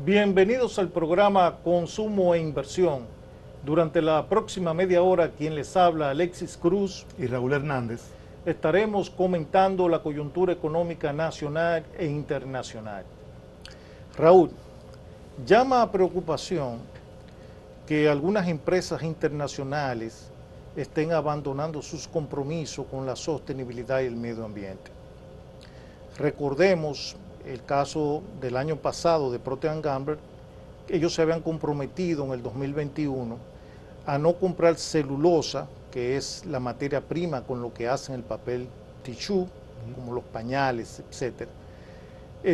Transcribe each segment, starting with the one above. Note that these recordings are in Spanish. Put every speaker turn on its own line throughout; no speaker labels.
Bienvenidos al programa Consumo e Inversión. Durante la próxima media hora, quien les habla, Alexis Cruz
y Raúl Hernández,
estaremos comentando la coyuntura económica nacional e internacional. Raúl, llama a preocupación que algunas empresas internacionales estén abandonando sus compromisos con la sostenibilidad y el medio ambiente. Recordemos el caso del año pasado de Procter & Gamble. Ellos se habían comprometido en el 2021 a no comprar celulosa, que es la materia prima con lo que hacen el papel tissue, como los pañales, etc.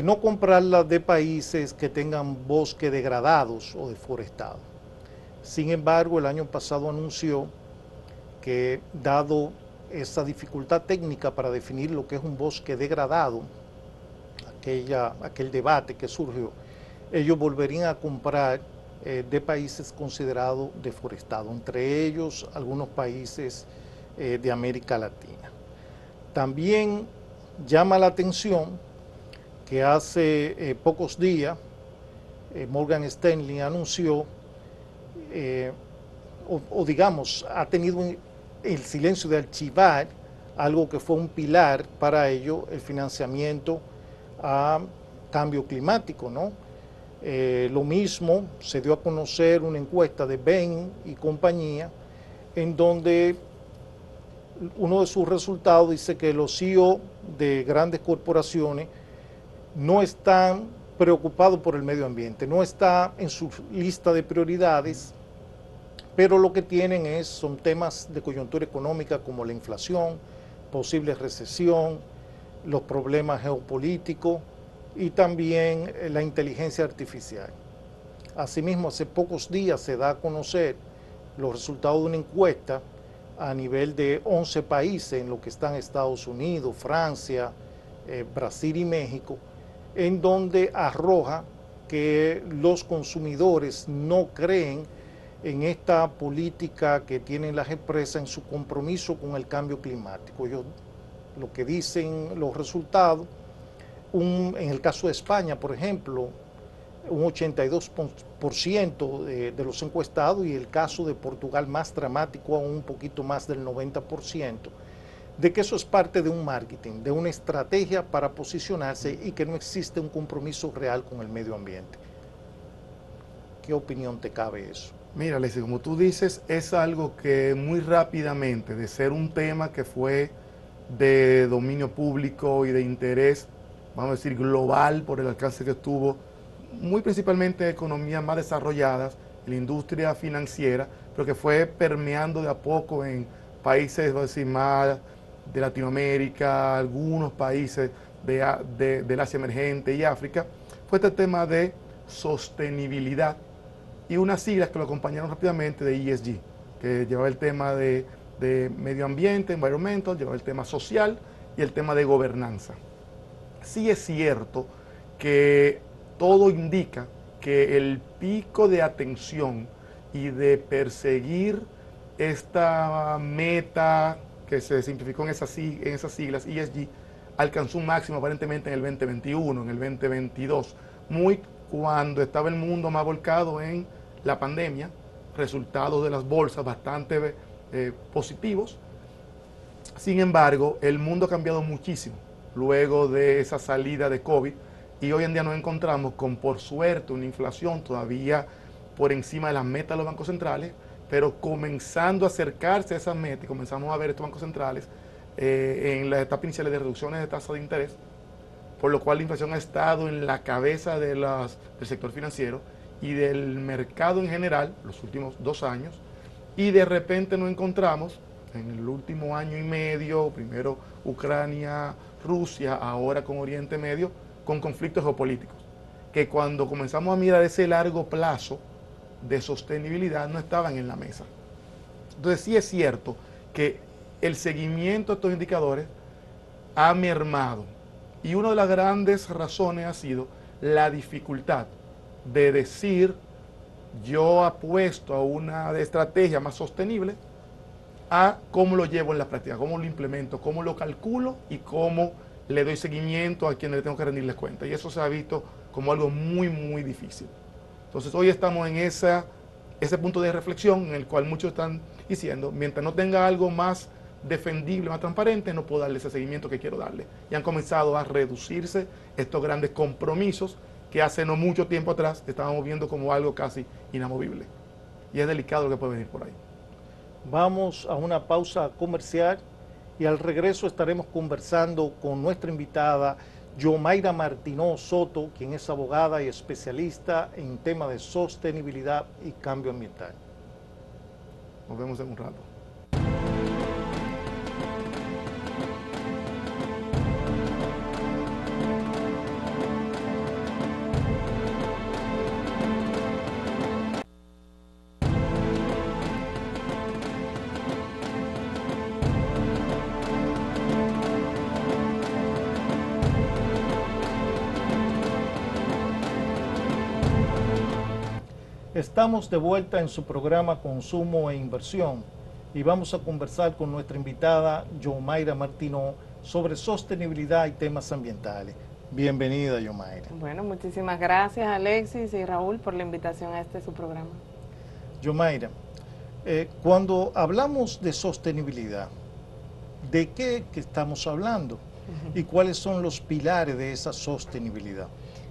No comprarla de países que tengan bosques degradados o deforestados. Sin embargo, el año pasado anunció que, dado esa dificultad técnica para definir lo que es un bosque degradado, aquel debate que surgió, ellos volverían a comprar de países considerados deforestados, entre ellos algunos países de América Latina. También llama la atención que hace pocos días Morgan Stanley anunció, digamos, ha tenido el silencio de archivar algo que fue un pilar para ello, el financiamiento a cambio climático, ¿no? Lo mismo se dio a conocer una encuesta de Bain y compañía, en donde uno de sus resultados dice que los CEO de grandes corporaciones no están preocupados por el medio ambiente, no está en su lista de prioridades, pero lo que tienen son temas de coyuntura económica como la inflación, posible recesión, los problemas geopolíticos y también la inteligencia artificial. Asimismo, hace pocos días se da a conocer los resultados de una encuesta a nivel de 11 países, en lo que están Estados Unidos, Francia, Brasil y México, en donde arroja que los consumidores no creen en esta política que tienen las empresas en su compromiso con el cambio climático. Ellos, lo que dicen los resultados, en el caso de España, por ejemplo, un 82% de los encuestados, y el caso de Portugal más dramático, aún un poquito más del 90%, de que eso es parte de un marketing, de una estrategia para posicionarse y que no existe un compromiso real con el medio ambiente. ¿Qué opinión te cabe eso?
Mira, Alexis, como tú dices, es algo que muy rápidamente, de ser un tema que fue de dominio público y de interés, vamos a decir, global por el alcance que tuvo, muy principalmente economías más desarrolladas, la industria financiera, pero que fue permeando de a poco en países, vamos a decir, más de Latinoamérica, algunos países del Asia emergente y África, fue este tema de sostenibilidad y unas siglas que lo acompañaron rápidamente de ESG, que llevaba el tema de medio ambiente, environmental, llevaba el tema social y el tema de gobernanza. Sí es cierto que todo indica que el pico de atención y de perseguir esta meta que se simplificó en esas siglas ESG alcanzó un máximo aparentemente en el 2021, en el 2022, muy cuando estaba el mundo más volcado en la pandemia, resultados de las bolsas bastante positivos. Sin embargo, el mundo ha cambiado muchísimo luego de esa salida de COVID y hoy en día nos encontramos con, por suerte, una inflación todavía por encima de las metas de los bancos centrales, pero comenzando a acercarse a esas metas y comenzamos a ver estos bancos centrales en las etapas iniciales de reducciones de tasa de interés, por lo cual la inflación ha estado en la cabeza del sector financiero y del mercado en general los últimos 2 años, y de repente nos encontramos en el último año y medio, primero Ucrania, Rusia, ahora con Oriente Medio, con conflictos geopolíticos, que cuando comenzamos a mirar ese largo plazo de sostenibilidad no estaban en la mesa. Entonces sí es cierto que el seguimiento de estos indicadores ha mermado, y una de las grandes razones ha sido la dificultad de decir: yo apuesto a una estrategia más sostenible, a cómo lo llevo en la práctica, cómo lo implemento, cómo lo calculo y cómo le doy seguimiento a quienes le tengo que rendirles cuenta. Y eso se ha visto como algo muy, muy difícil. Entonces hoy estamos en ese punto de reflexión en el cual muchos están diciendo, mientras no tenga algo más defendible, más transparente, no puedo darle ese seguimiento que quiero darle. Y han comenzado a reducirse estos grandes compromisos que hace no mucho tiempo atrás estábamos viendo como algo casi inamovible. Y es delicado lo que puede venir por ahí.
Vamos a una pausa comercial y al regreso estaremos conversando con nuestra invitada Yomaira Martínez Soto, quien es abogada y especialista en temas de sostenibilidad y cambio ambiental.
Nos vemos en un rato.
Estamos de vuelta en su programa Consumo e Inversión y vamos a conversar con nuestra invitada Yomaira Martínez sobre sostenibilidad y temas ambientales. Bienvenida, Yomaira.
Bueno, muchísimas gracias Alexis y Raúl por la invitación a su programa.
Yomaira, cuando hablamos de sostenibilidad, ¿de qué estamos hablando? ¿Y cuáles son los pilares de esa sostenibilidad?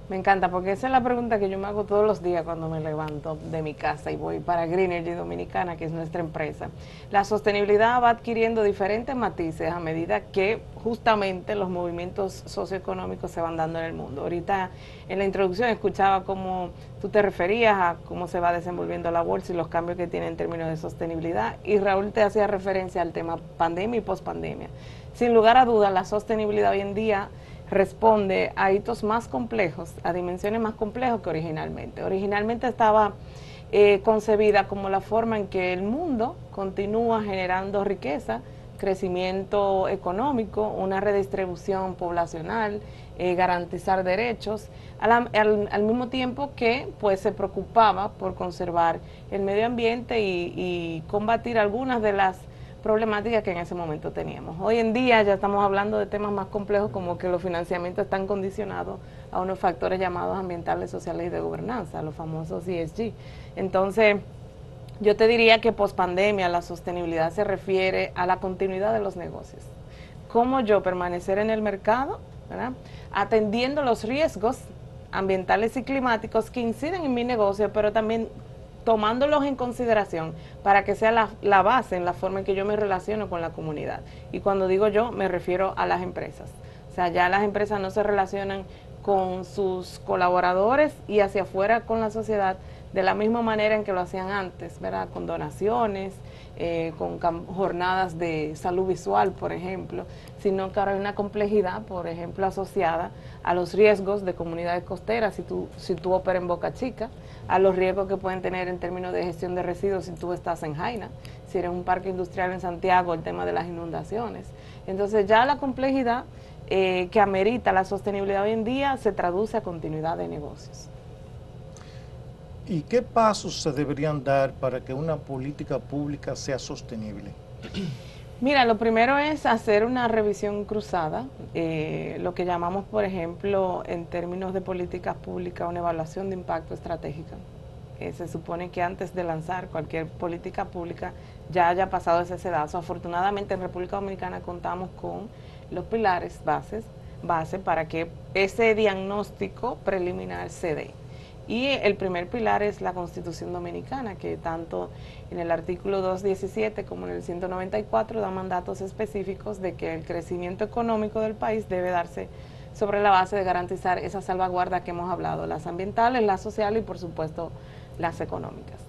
Me encanta porque esa es la pregunta que yo me hago todos los días cuando me levanto de mi casa y voy para Greenergy Dominicana, que es nuestra empresa. La sostenibilidad va adquiriendo diferentes matices a medida que justamente los movimientos socioeconómicos se van dando en el mundo. Ahorita en la introducción escuchaba cómo tú te referías a cómo se va desenvolviendo la bolsa y los cambios que tiene en términos de sostenibilidad, y Raúl te hacía referencia al tema pandemia y pospandemia. Sin lugar a dudas, la sostenibilidad hoy en día responde a hitos más complejos, a dimensiones más complejas que originalmente. Originalmente estaba concebida como la forma en que el mundo continúa generando riqueza, crecimiento económico, una redistribución poblacional, garantizar derechos, al mismo tiempo que pues se preocupaba por conservar el medio ambiente y combatir algunas de las problemáticas que en ese momento teníamos. Hoy en día ya estamos hablando de temas más complejos, como que los financiamientos están condicionados a unos factores llamados ambientales, sociales y de gobernanza, los famosos ESG. Entonces, yo te diría que pospandemia la sostenibilidad se refiere a la continuidad de los negocios. Cómo yo permanecer en el mercado, ¿verdad?, atendiendo los riesgos ambientales y climáticos que inciden en mi negocio, pero también tomándolos en consideración para que sea la base en la forma en que yo me relaciono con la comunidad. Y cuando digo yo, me refiero a las empresas. O sea, ya las empresas no se relacionan con sus colaboradores y hacia afuera con la sociedad de la misma manera en que lo hacían antes, ¿verdad?, con donaciones, con jornadas de salud visual, por ejemplo, sino que ahora hay una complejidad, por ejemplo, asociada a los riesgos de comunidades costeras si tú operas en Boca Chica, a los riesgos que pueden tener en términos de gestión de residuos si tú estás en Jaina, si eres un parque industrial en Santiago, el tema de las inundaciones. Entonces ya la complejidad que amerita la sostenibilidad hoy en día se traduce a continuidad de negocios.
¿Y qué pasos se deberían dar para que una política pública sea sostenible?
Mira, lo primero es hacer una revisión cruzada, lo que llamamos, por ejemplo, en términos de políticas públicas, una evaluación de impacto estratégica. Se supone que antes de lanzar cualquier política pública ya haya pasado ese sedazo. Afortunadamente en República Dominicana contamos con los pilares base para que ese diagnóstico preliminar se dé. Y el primer pilar es la Constitución Dominicana, que tanto en el artículo 217 como en el 194 da mandatos específicos de que el crecimiento económico del país debe darse sobre la base de garantizar esas salvaguardas que hemos hablado, las ambientales, las sociales y por supuesto las económicas.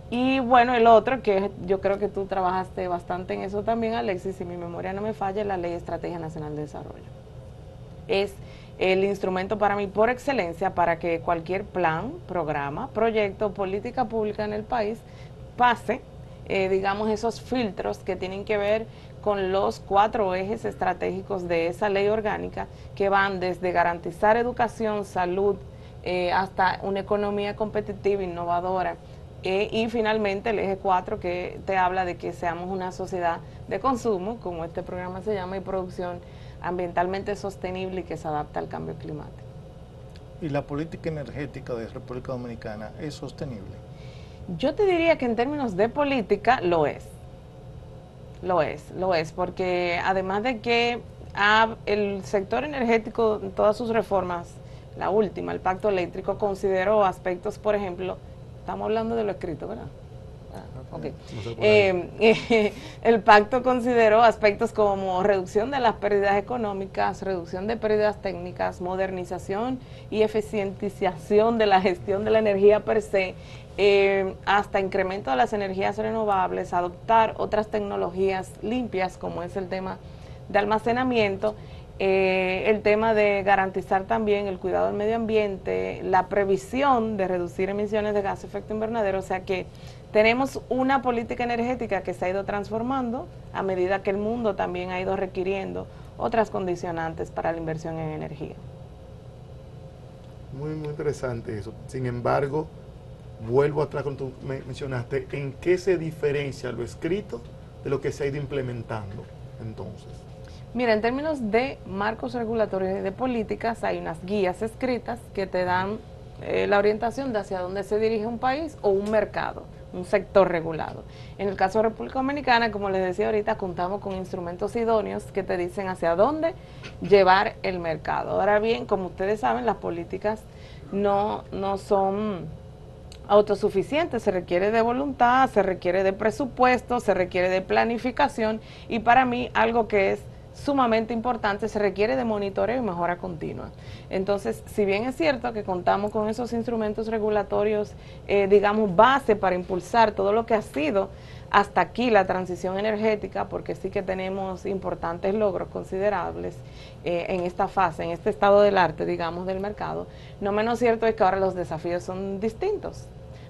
Y bueno, el otro, que yo creo que tú trabajaste bastante en eso también, Alexis, si mi memoria no me falla, es la Ley de Estrategia Nacional de Desarrollo. Es el instrumento para mí por excelencia para que cualquier plan, programa, proyecto, política pública en el país pase, digamos, esos filtros que tienen que ver con los 4 ejes estratégicos de esa ley orgánica, que van desde garantizar educación, salud, hasta una economía competitiva, innovadora, y finalmente el eje 4, que te habla de que seamos una sociedad de consumo, como este programa se llama, y producción ambientalmente sostenible y que se adapta al cambio climático.
y la política energética de República Dominicana es sostenible?
Yo te diría que en términos de política lo es. Lo es, porque además de que el sector energético, en todas sus reformas, la última, el pacto eléctrico, consideró aspectos, por ejemplo, estamos hablando de lo escrito, ¿verdad? Okay. El pacto consideró aspectos como reducción de las pérdidas económicas, reducción de pérdidas técnicas, modernización y eficientización de la gestión de la energía per se, hasta incremento de las energías renovables, adoptar otras tecnologías limpias como es el tema de almacenamiento, el tema de garantizar también el cuidado del medio ambiente, la previsión de reducir emisiones de gas de efecto invernadero, o sea que tenemos una política energética que se ha ido transformando a medida que el mundo también ha ido requiriendo otras condicionantes para la inversión en energía.
Muy interesante eso. Sin embargo, vuelvo atrás cuando tú mencionaste, ¿en qué se diferencia lo escrito de lo que se ha ido implementando entonces?
Mira, en términos de marcos regulatorios y de políticas, hay unas guías escritas que te dan la orientación de hacia dónde se dirige un país o un mercado, un sector regulado. En el caso de República Dominicana, como les decía ahorita, contamos con instrumentos idóneos que te dicen hacia dónde llevar el mercado. Ahora bien, como ustedes saben, las políticas no son autosuficientes, se requiere de voluntad, se requiere de presupuesto, se requiere de planificación y para mí algo que es sumamente importante, se requiere de monitoreo y mejora continua. Entonces, si bien es cierto que contamos con esos instrumentos regulatorios, digamos, base para impulsar todo lo que ha sido hasta aquí la transición energética, porque sí que tenemos importantes logros considerables en esta fase, en este estado del arte, digamos, del mercado, no menos cierto es que ahora los desafíos son distintos.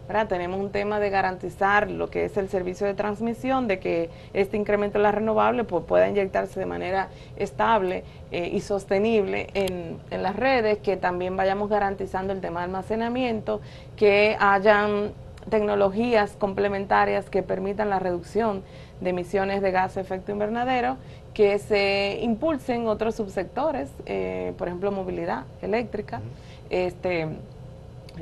¿Verdad? Tenemos un tema de garantizar lo que es el servicio de transmisión, de que este incremento de la renovable pues, pueda inyectarse de manera estable y sostenible en las redes, que también vayamos garantizando el tema de almacenamiento, que hayan tecnologías complementarias que permitan la reducción de emisiones de gas de efecto invernadero, que se impulsen otros subsectores, por ejemplo movilidad eléctrica,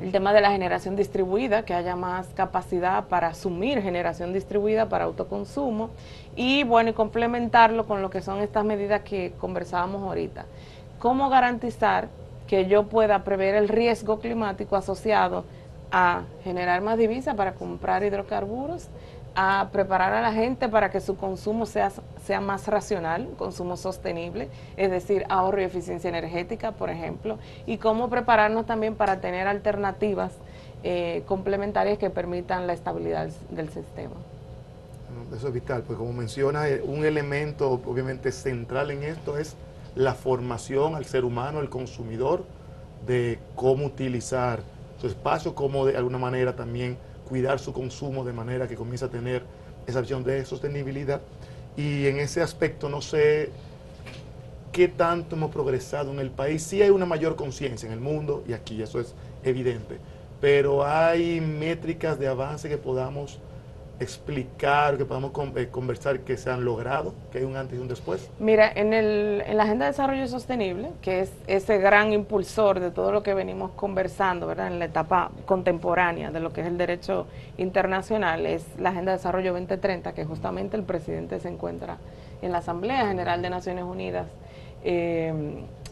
el tema de la generación distribuida, que haya más capacidad para asumir generación distribuida para autoconsumo y bueno, y complementarlo con lo que son estas medidas que conversábamos ahorita. ¿Cómo garantizar que yo pueda prever el riesgo climático asociado a generar más divisas para comprar hidrocarburos, a preparar a la gente para que su consumo sea más racional, consumo sostenible, es decir, ahorro y eficiencia energética, por ejemplo, y cómo prepararnos también para tener alternativas complementarias que permitan la estabilidad del sistema?
Eso es vital, pues como menciona, un elemento obviamente central en esto es la formación al ser humano, al consumidor, de cómo utilizar su espacio, cómo de alguna manera también cuidar su consumo de manera que comience a tener esa visión de sostenibilidad. Y en ese aspecto no sé qué tanto hemos progresado en el país. Sí hay una mayor conciencia en el mundo y aquí eso es evidente, pero hay métricas de avance que podamos explicar, que podamos conversar que se han logrado, que hay un antes y un después.
Mira, en la Agenda de Desarrollo Sostenible, que es ese gran impulsor de todo lo que venimos conversando, ¿verdad? En la etapa contemporánea de lo que es el derecho internacional, es la Agenda de Desarrollo 2030, que justamente el presidente se encuentra en la Asamblea General de Naciones Unidas,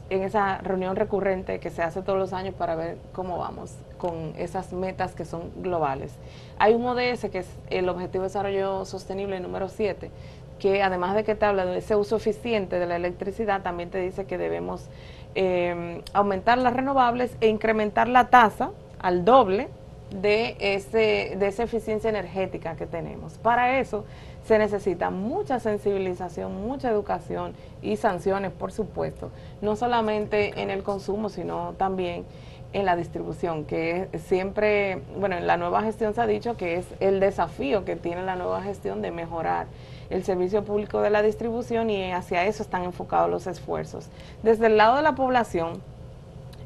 en esa reunión recurrente que se hace todos los años para ver cómo vamos con esas metas que son globales. Hay un ODS que es el Objetivo de Desarrollo Sostenible número 7, que además de que te habla de ese uso eficiente de la electricidad, también te dice que debemos aumentar las renovables e incrementar la tasa al doble de esa eficiencia energética que tenemos. Para eso se necesita mucha sensibilización, mucha educación y sanciones, por supuesto, no solamente en el consumo, sino también en la distribución, que es siempre, bueno, en la nueva gestión se ha dicho que es el desafío que tiene la nueva gestión de mejorar el servicio público de la distribución y hacia eso están enfocados los esfuerzos. Desde el lado de la población,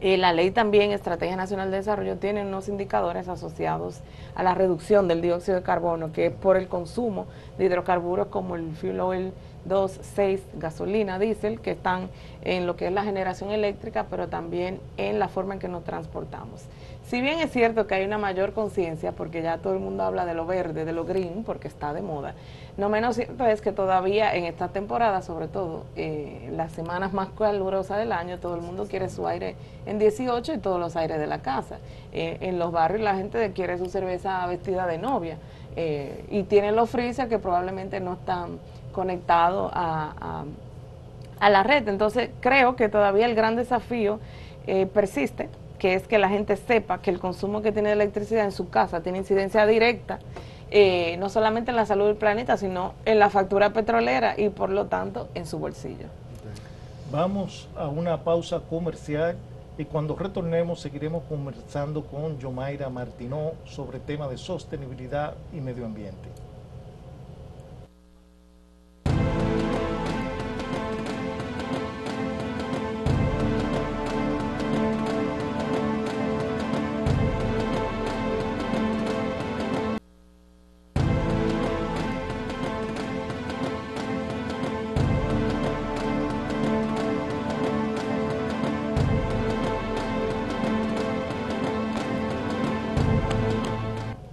La ley también, Estrategia Nacional de Desarrollo, tiene unos indicadores asociados a la reducción del dióxido de carbono, que es por el consumo de hidrocarburos como el fuel oil 2, 6, gasolina, diésel, que están en lo que es la generación eléctrica, pero también en la forma en que nos transportamos. Si bien es cierto que hay una mayor conciencia, porque ya todo el mundo habla de lo verde, de lo green, porque está de moda, no menos cierto es que todavía en esta temporada, sobre todo las semanas más calurosas del año, todo el mundo quiere su aire en 18 y todos los aires de la casa. En los barrios la gente quiere su cerveza vestida de novia y tienen los freezer que probablemente no están conectados a la red. Entonces creo que todavía el gran desafío persiste, que es que la gente sepa que el consumo que tiene de electricidad en su casa tiene incidencia directa, no solamente en la salud del planeta, sino en la factura petrolera y por lo tanto en su bolsillo.
Vamos a una pausa comercial y cuando retornemos seguiremos conversando con Yomaira Martínez sobre temas de sostenibilidad y medio ambiente.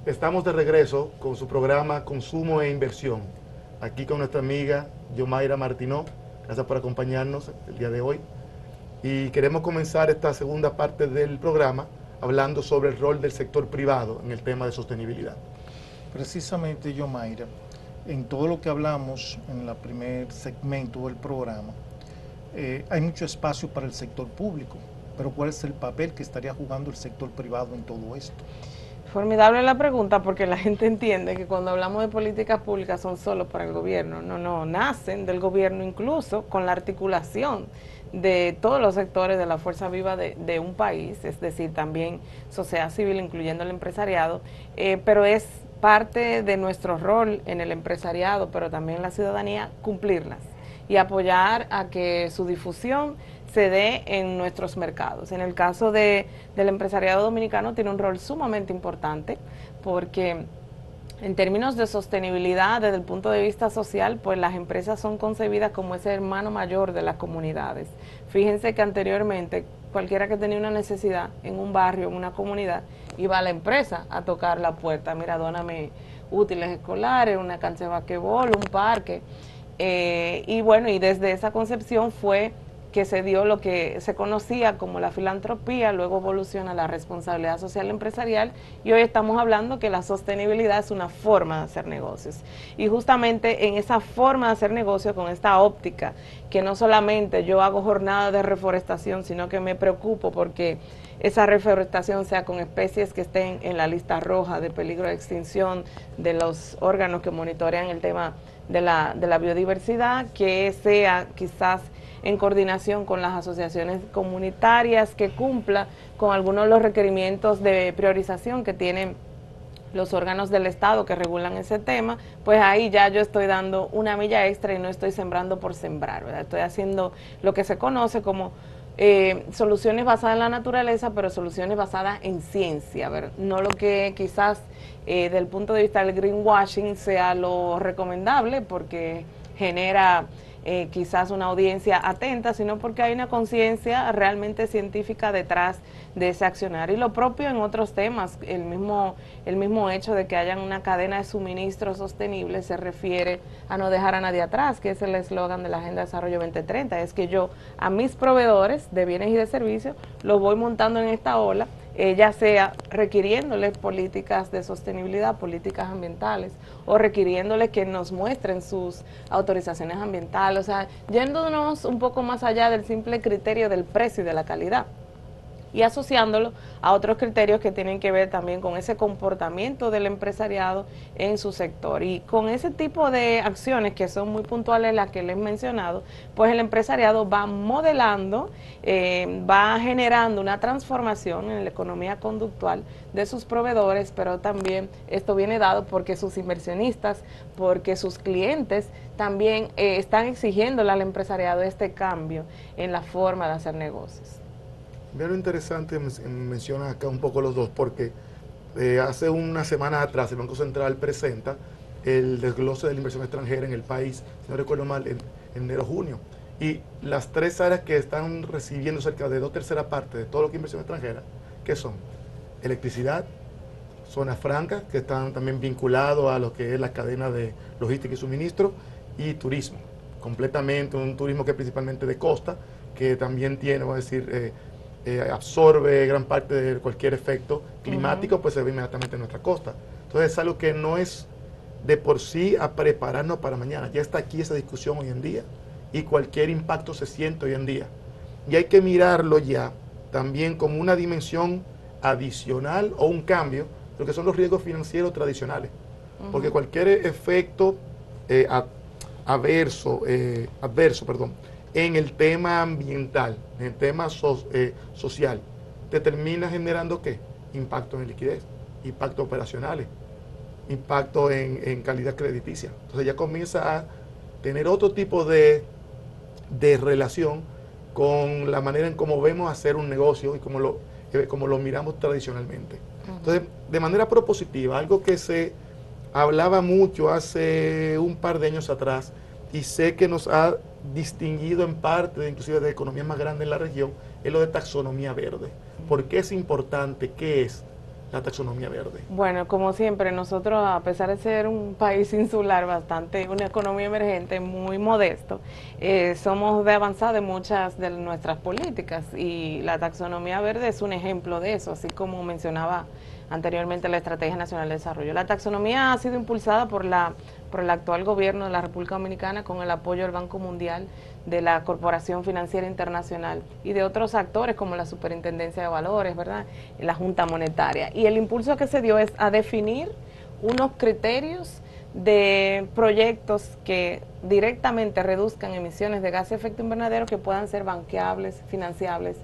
Estamos de regreso con su programa Consumo e Inversión, aquí con nuestra amiga Yomaira Martínez. Gracias por acompañarnos el día de hoy. Y queremos comenzar esta segunda parte del programa hablando sobre el rol del sector privado en el tema de sostenibilidad.
Precisamente, Yomaira, en todo lo que hablamos en el primer segmento del programa, hay mucho espacio para el sector público, pero ¿cuál es el papel que estaría jugando el sector privado en todo esto?
Formidable la pregunta, porque la gente entiende que cuando hablamos de políticas públicas son solo para el gobierno. No, nacen del gobierno incluso con la articulación de todos los sectores de la fuerza viva de un país, es decir, también sociedad civil, incluyendo el empresariado, pero es parte de nuestro rol en el empresariado, pero también en la ciudadanía, cumplirlas y apoyar a que su difusión se dé en nuestros mercados. En el caso del empresariado dominicano tiene un rol sumamente importante porque en términos de sostenibilidad desde el punto de vista social, pues las empresas son concebidas como ese hermano mayor de las comunidades. Fíjense que anteriormente cualquiera que tenía una necesidad en un barrio, en una comunidad, iba a la empresa a tocar la puerta. Mira, dóname útiles escolares, una cancha de basquetbol, un parque. Y bueno, y desde esa concepción fue que se dio lo que se conocía como la filantropía, luego evoluciona la responsabilidad social empresarial y hoy estamos hablando que la sostenibilidad es una forma de hacer negocios. Y justamente en esa forma de hacer negocios, con esta óptica, que no solamente yo hago jornada de reforestación, sino que me preocupo porque esa reforestación sea con especies que estén en la lista roja de peligro de extinción de los órganos que monitorean el tema de la biodiversidad, que sea quizás en coordinación con las asociaciones comunitarias, que cumpla con algunos de los requerimientos de priorización que tienen los órganos del Estado que regulan ese tema, pues ahí ya yo estoy dando una milla extra y no estoy sembrando por sembrar, ¿verdad? Estoy haciendo lo que se conoce como soluciones basadas en la naturaleza, pero soluciones basadas en ciencia, ¿verdad? No lo que quizás del punto de vista del greenwashing sea lo recomendable porque genera quizás una audiencia atenta, sino porque hay una conciencia realmente científica detrás de ese accionar. Y lo propio en otros temas, el mismo hecho de que hayan una cadena de suministro sostenible se refiere a no dejar a nadie atrás, que es el eslogan de la Agenda de Desarrollo 2030, es que yo a mis proveedores de bienes y de servicios los voy montando en esta ola, ya sea requiriéndoles políticas de sostenibilidad, políticas ambientales, o requiriéndoles que nos muestren sus autorizaciones ambientales, o sea, yéndonos un poco más allá del simple criterio del precio y de la calidad, y asociándolo a otros criterios que tienen que ver también con ese comportamiento del empresariado en su sector. Y con ese tipo de acciones que son muy puntuales, las que les he mencionado, pues el empresariado va modelando, va generando una transformación en la economía conductual de sus proveedores, pero también esto viene dado porque sus inversionistas, porque sus clientes también están exigiéndole al empresariado este cambio en la forma de hacer negocios.
Mira lo interesante, mencionan acá un poco los dos, porque hace una semana atrás el Banco Central presenta el desglose de la inversión extranjera en el país, si no recuerdo mal, en enero-junio. Y las tres áreas que están recibiendo cerca de 2/3 partes de todo lo que es inversión extranjera, ¿qué son? Electricidad, zonas francas, que están también vinculados a lo que es la cadena de logística y suministro, y turismo, completamente un turismo que es principalmente de costa, que también tiene, vamos a decir, absorbe gran parte de cualquier efecto climático, pues se ve inmediatamente en nuestra costa. Entonces es algo que no es de por sí a prepararnos para mañana, ya está aquí esa discusión hoy en día y cualquier impacto se siente hoy en día. Y hay que mirarlo ya también como una dimensión adicional o un cambio de lo que son los riesgos financieros tradicionales, porque cualquier efecto adverso, en el tema ambiental, en el tema social, te termina generando ¿qué? Impacto en liquidez, impacto operacionales, impacto en calidad crediticia. Entonces ya comienza a tener otro tipo de relación con la manera en cómo vemos hacer un negocio y como lo miramos tradicionalmente. Entonces, de manera propositiva, algo que se hablaba mucho hace un par de años atrás y sé que nos ha distinguido en parte, inclusive de economías más grandes en la región, es lo de taxonomía verde. ¿Por qué es importante? ¿Qué es la taxonomía verde?
Bueno, como siempre, nosotros, a pesar de ser un país insular bastante, una economía emergente muy modesto, somos de avanzada en muchas de nuestras políticas y la taxonomía verde es un ejemplo de eso, así como mencionaba anteriormente la Estrategia Nacional de Desarrollo. La taxonomía ha sido impulsada por el actual gobierno de la República Dominicana con el apoyo del Banco Mundial, de la Corporación Financiera Internacional y de otros actores como la Superintendencia de Valores, ¿verdad? La Junta Monetaria. Y el impulso que se dio es a definir unos criterios de proyectos que directamente reduzcan emisiones de gases de efecto invernadero que puedan ser banqueables, financiables,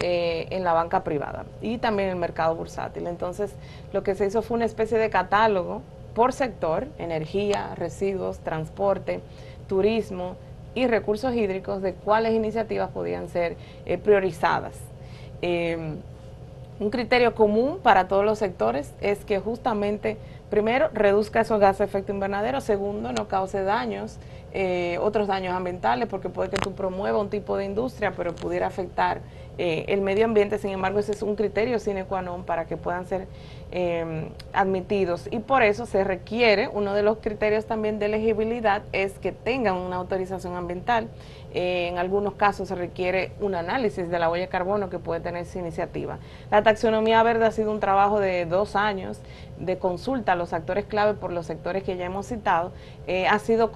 en la banca privada y también en el mercado bursátil. Entonces, lo que se hizo fue una especie de catálogo por sector: energía, residuos, transporte, turismo y recursos hídricos, de cuáles iniciativas podían ser priorizadas. Un criterio común para todos los sectores es que justamente, primero, reduzca esos gases de efecto invernadero; segundo, no cause daños, otros daños ambientales, porque puede que tú promuevas un tipo de industria, pero pudiera afectar el medio ambiente. Sin embargo, ese es un criterio sine qua non para que puedan ser admitidos, y por eso se requiere, uno de los criterios también de elegibilidad es que tengan una autorización ambiental. En algunos casos se requiere un análisis de la huella de carbono que puede tener esa iniciativa. La taxonomía verde ha sido un trabajo de 2 años de consulta a los actores clave por los sectores que ya hemos citado. Ha sido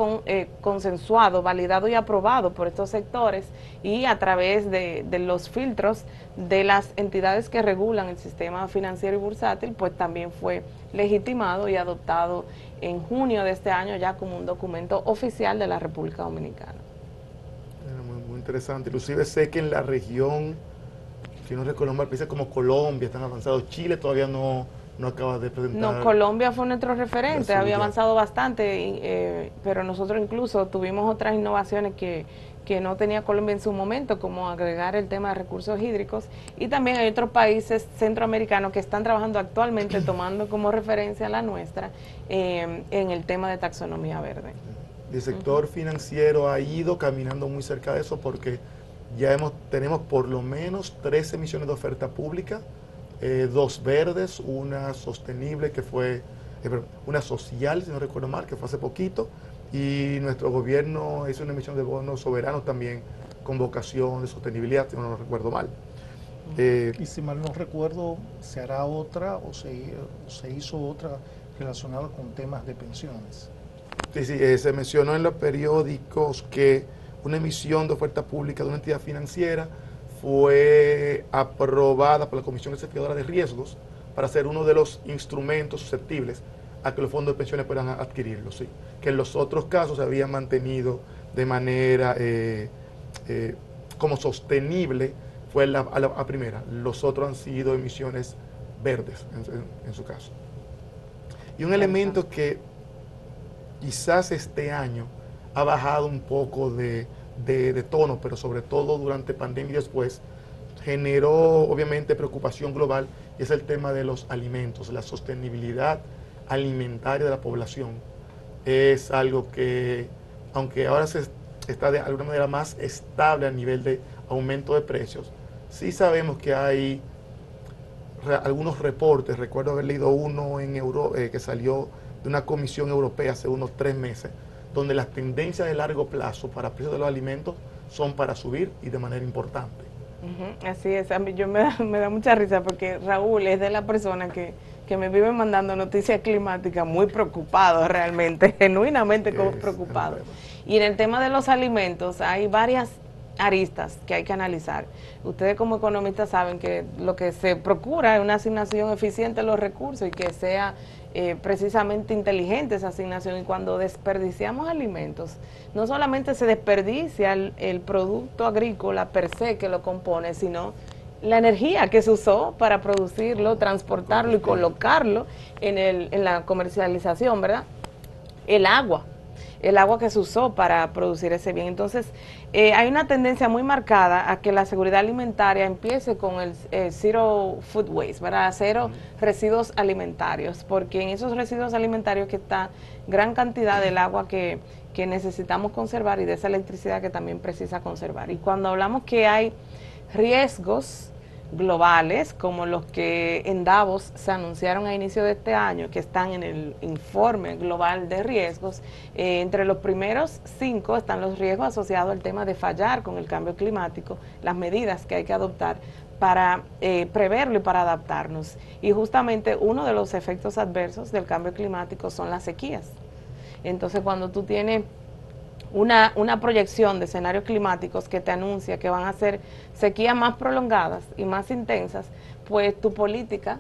consensuado, validado y aprobado por estos sectores, y a través de los filtros de las entidades que regulan el sistema financiero y bursátil, pues también fue legitimado y adoptado en junio de este año ya como un documento oficial de la República Dominicana.
Muy interesante. Inclusive sé que en la región, si no recuerdo mal, países como Colombia están avanzados. Chile todavía no acaba de presentar.
No, Colombia fue nuestro referente, había avanzado bastante, pero nosotros incluso tuvimos otras innovaciones que no tenía Colombia en su momento, como agregar el tema de recursos hídricos, y también hay otros países centroamericanos que están trabajando actualmente, tomando como referencia la nuestra, en el tema de taxonomía verde.
El sector financiero ha ido caminando muy cerca de eso, porque ya tenemos por lo menos 13 emisiones de oferta pública, 2 verdes, una sostenible que fue, una social, si no recuerdo mal, que fue hace poquito, y nuestro gobierno hizo una emisión de bonos soberanos también con vocación de sostenibilidad, si no recuerdo mal.
Y si mal no recuerdo, se hará otra o se hizo otra relacionada con temas de pensiones.
Sí, se mencionó en los periódicos que una emisión de oferta pública de una entidad financiera fue aprobada por la Comisión Certificadora de Riesgos para ser uno de los instrumentos susceptibles a que los fondos de pensiones puedan adquirirlo, sí. Que en los otros casos se había mantenido de manera como sostenible, fue la primera. Los otros han sido emisiones verdes en su caso. Y un elemento que quizás este año ha bajado un poco de tono, pero sobre todo durante pandemia y después, generó obviamente preocupación global, y es el tema de los alimentos. La sostenibilidad alimentaria de la población es algo que, aunque ahora se está de alguna manera más estable a nivel de aumento de precios, sí sabemos que hay algunos reportes. Recuerdo haber leído uno que salió de una comisión europea hace unos 3 meses, donde las tendencias de largo plazo para precios de los alimentos son para subir y de manera importante.
Así es, a mí me da mucha risa porque Raúl es de la persona que me vive mandando noticias climáticas muy preocupado realmente, genuinamente preocupado. Y en el tema de los alimentos hay varias aristas que hay que analizar. Ustedes como economistas saben que lo que se procura es una asignación eficiente de los recursos y que sea precisamente inteligente esa asignación. Y cuando desperdiciamos alimentos, no solamente se desperdicia el producto agrícola per se que lo compone, sino la energía que se usó para producirlo, transportarlo y colocarlo en la comercialización, ¿verdad? El agua que se usó para producir ese bien. Entonces, hay una tendencia muy marcada a que la seguridad alimentaria empiece con el zero food waste, ¿verdad? Cero residuos alimentarios, porque en esos residuos alimentarios que está gran cantidad del agua que necesitamos conservar y de esa electricidad que también precisa conservar. Y cuando hablamos que hay riesgos globales, como los que en Davos se anunciaron a inicio de este año, que están en el informe global de riesgos, entre los primeros 5 están los riesgos asociados al tema de fallar con el cambio climático, las medidas que hay que adoptar para preverlo y para adaptarnos. Y justamente uno de los efectos adversos del cambio climático son las sequías. Entonces, cuando tú tienes una proyección de escenarios climáticos que te anuncia que van a ser sequías más prolongadas y más intensas, pues tu política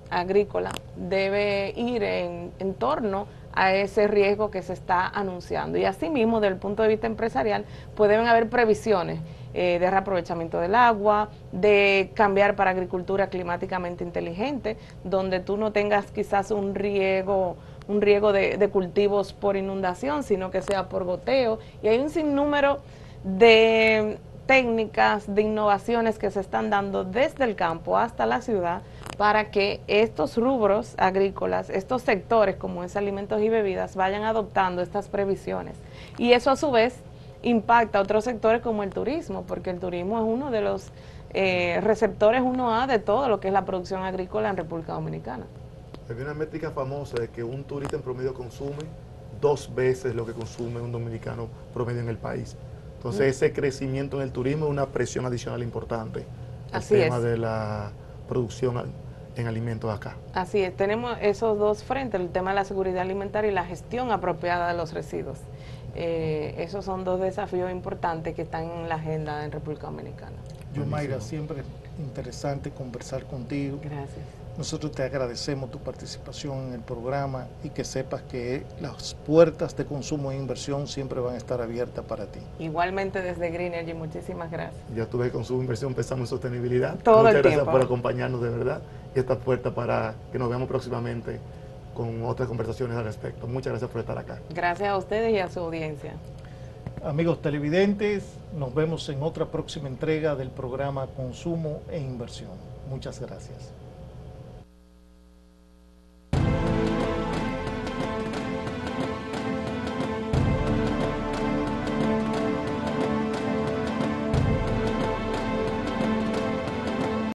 agrícola debe ir en torno a ese riesgo que se está anunciando. Y asimismo, desde el punto de vista empresarial, pues deben haber previsiones de reaprovechamiento del agua, de cambiar para agricultura climáticamente inteligente, donde tú no tengas quizás un riego de cultivos por inundación, sino que sea por goteo. Y hay un sinnúmero de técnicas, de innovaciones que se están dando desde el campo hasta la ciudad para que estos rubros agrícolas, estos sectores como es alimentos y bebidas, vayan adoptando estas previsiones. Y eso a su vez impacta a otros sectores como el turismo, porque el turismo es uno de los receptores 1A de todo lo que es la producción agrícola en República Dominicana.
Hay una métrica famosa de que un turista en promedio consume 2 veces lo que consume un dominicano promedio en el país. Entonces, ese crecimiento en el turismo es una presión adicional importante. El tema de la producción en alimentos acá.
Así es, tenemos esos dos frentes, el tema de la seguridad alimentaria y la gestión apropiada de los residuos. Esos son 2 desafíos importantes que están en la agenda en República Dominicana.
Yomaira, siempre interesante conversar contigo.
Gracias.
Nosotros te agradecemos tu participación en el programa y que sepas que las puertas de consumo e inversión siempre van a estar abiertas para ti.
Igualmente desde Greenergy, muchísimas gracias.
Ya tuve consumo e inversión, pensamos en sostenibilidad.
Muchas
gracias por acompañarnos de verdad y esta puerta para que nos veamos próximamente con otras conversaciones al respecto. Muchas gracias por estar acá.
Gracias a ustedes y a su audiencia.
Amigos televidentes, nos vemos en otra próxima entrega del programa Consumo e Inversión. Muchas gracias.